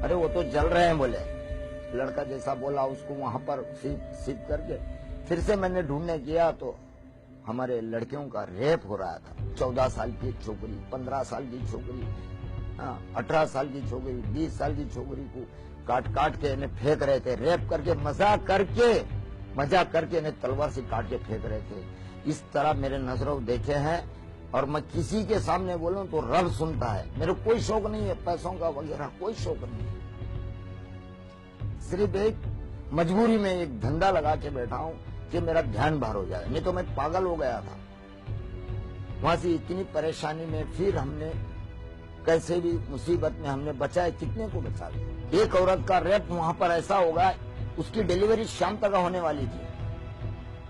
अरे वो तो जल रहे हैं बोले, लड़का जैसा बोला उसको वहां पर सीट करके फिर से मैंने ढूंढने किया तो हमारे लड़कियों का रेप हो रहा था। 14 साल की छोकरी, 15 साल की छोकरी, 18 साल की छोकरी, 20 साल की छोकरी को काट काट के इन्हें फेंक रहे थे, रेप करके मजाक करके इन्हें तलवार से काट के फेंक रहे थे। इस तरह मेरे नजरों देखे हैं और मैं किसी के सामने बोलूं तो रब सुनता है। मेरे कोई शौक नहीं है पैसों का वगैरह, कोई शौक नहीं है। सिर्फ एक मजबूरी में एक धंधा लगा के बैठा हूं कि मेरा ध्यान बाहर हो जाए, नहीं तो मैं पागल हो गया था। वहां से इतनी परेशानी में फिर हमने कैसे भी मुसीबत में हमने बचाए, कितने को बचा लिया। एक औरत का रेप वहां पर ऐसा होगा, उसकी डिलीवरी शाम तक होने वाली थी,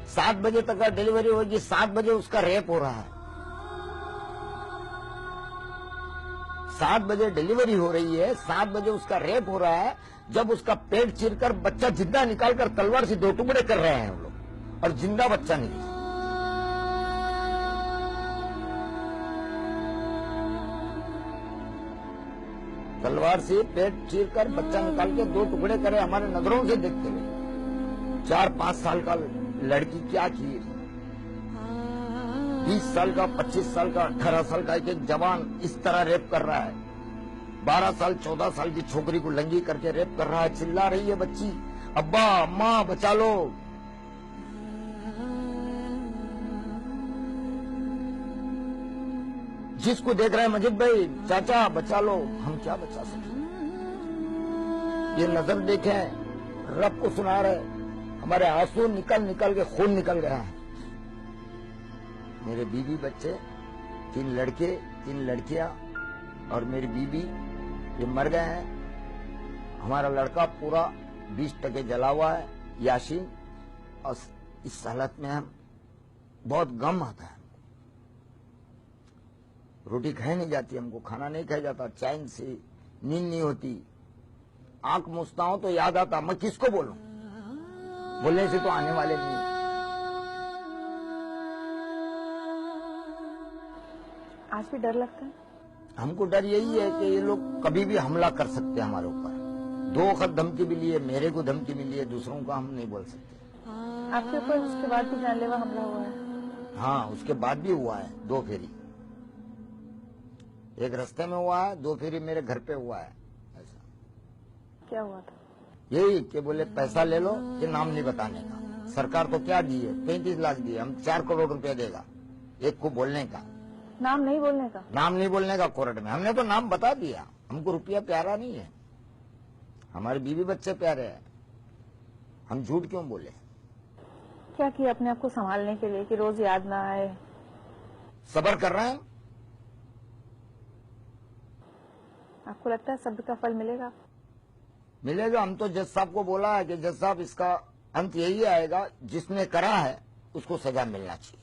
7 बजे तक का डिलीवरी होगी, 7 बजे उसका रेप हो रहा है। 7 बजे डिलीवरी हो रही है, 7 बजे उसका रेप हो रहा है। जब उसका पेट चीरकर बच्चा जिंदा निकालकर तलवार से 2 टुकड़े कर रहे हैं हम लोग, और जिंदा बच्चा निकला। तलवार से पेट चीरकर बच्चा निकाल के 2 टुकड़े करे, हमारे नजरों से देखते हुए। 4-5 साल का लड़की क्या की, 20 साल का, 25 साल का, 18 साल का एक जवान इस तरह रेप कर रहा है। 12 साल 14 साल की छोकरी को लंगी करके रेप कर रहा है। चिल्ला रही है बच्ची, अब्बा अम्मा बचा लो। जिसको देख रहे हैं मजिद भाई, चाचा बचा लो, हम क्या बचा सकते। ये नजर देखे, रब को सुना रहे, हमारे आंसू निकल निकल के खून निकल गया है। मेरे बीवी बच्चे, 3 लड़के 3 लड़कियां और मेरी बीवी ये मर गए हैं। हमारा लड़का पूरा 20% जला हुआ है, यासीन। और इस हालत में हम बहुत गम आता है। रोटी खाई नहीं जाती, हमको खाना नहीं खाया जाता, चैन से नींद नहीं होती। आंख मूसता हूं तो याद आता, मैं किसको बोलूं, बोलने से तो आने वाले नहीं। आज भी डर लगता है? हमको डर यही है कि ये लोग कभी भी हमला कर सकते हैं हमारे ऊपर। 2 वक्त धमकी भी लिए, मेरे को धमकी मिली है, दूसरों का हम नहीं बोल सकते। आपके ऊपर उसके बाद भी जानलेवा हमला हुआ है? हाँ, उसके बाद भी हुआ है। 2 फेरी, एक रास्ते में हुआ है, 2 फेरी मेरे घर पे हुआ है। ऐसा क्या हुआ था? यही कि बोले पैसा ले लो, कि नाम नहीं बताने का। सरकार तो क्या दी है, 35 लाख दिए, हम 4 करोड़ रुपया देगा एक को बोलने का। नाम नहीं बोलने का? नाम नहीं बोलने का कोर्ट में। हमने तो नाम बता दिया, हमको रुपया प्यारा नहीं है, हमारे बीवी बच्चे प्यारे हैं, हम झूठ क्यों बोले। क्या किया अपने आप को संभालने के लिए कि रोज याद ना आए? सब्र कर रहे हैं। आपको लगता है सब्र का फल मिलेगा? मिलेगा। हम तो जज साहब को बोला है कि जज साहब इसका अंत यही आएगा, जिसने करा है उसको सजा मिलना चाहिए,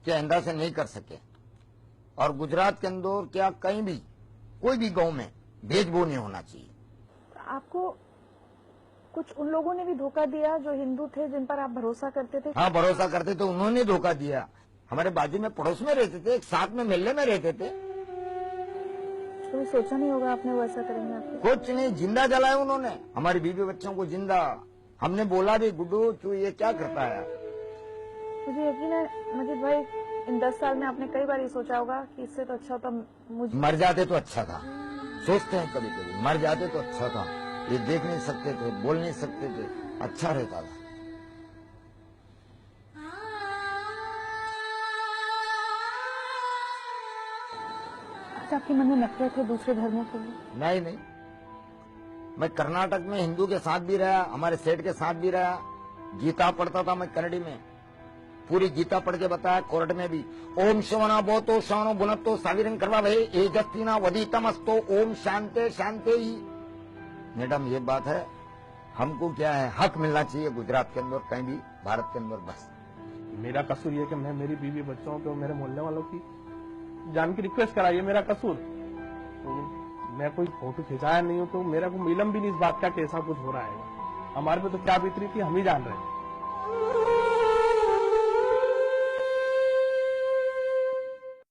कि आइंदा से नहीं कर सके। और गुजरात के अंदर क्या कहीं भी कोई भी गांव में भेदभाव नहीं होना चाहिए। आपको कुछ उन लोगों ने भी धोखा दिया जो हिंदू थे, जिन पर आप भरोसा करते थे? हाँ, भरोसा करते थे, उन्होंने धोखा दिया। हमारे बाजू में पड़ोस में रहते थे, एक साथ में मोहल्ले में रहते थे। कभी सोचा नहीं होगा आपने वो ऐसा करेंगे आपको? कुछ नहीं, जिंदा जलाया उन्होंने हमारी बीवी बच्चों को जिंदा। हमने बोला भी, गुड्डू तू ये क्या करता है। मुझे यकीन है मजिद भाई, इन 10 साल में आपने कई बार ये सोचा होगा कि इससे तो अच्छा होता मुझे मर जाते तो अच्छा था। सोचते हैं कभी कभी, मर जाते तो अच्छा था। ये देख नहीं सकते थे, बोल नहीं सकते थे, अच्छा रहता था। अच्छा, आपके मन में नफरत है दूसरे धर्मों के लिए? नहीं नहीं, मैं कर्नाटक में हिंदू के साथ भी रहा, हमारे सेठ के साथ भी रहा। गीता पढ़ता था मैं कन्नड़ी में, पूरी गीता पढ़ के बताया कोर्ट में भी। ओम शवना बोतो शानो बुनतो साविरंग करवा भे ए जस्तिना वदीतमस्तो ओम शांते शांते ही। मैडम ये बात है, हमको क्या है, हक मिलना चाहिए गुजरात के अंदर, कहीं भी भारत के अंदर। बस मेरा कसूर ये कि मैं मेरी बीवी बच्चों को, मेरे मोहल्ले वालों की जान की रिक्वेस्ट कराई है, मेरा कसूर। तो मैं कोई फोटो खिंचाया नहीं हूँ, तो मेरा को मिलम भी नहीं इस बात का कि ऐसा कुछ हो रहा है। हमारे पे तो क्या बीत रही थी हम ही जान रहे हैं।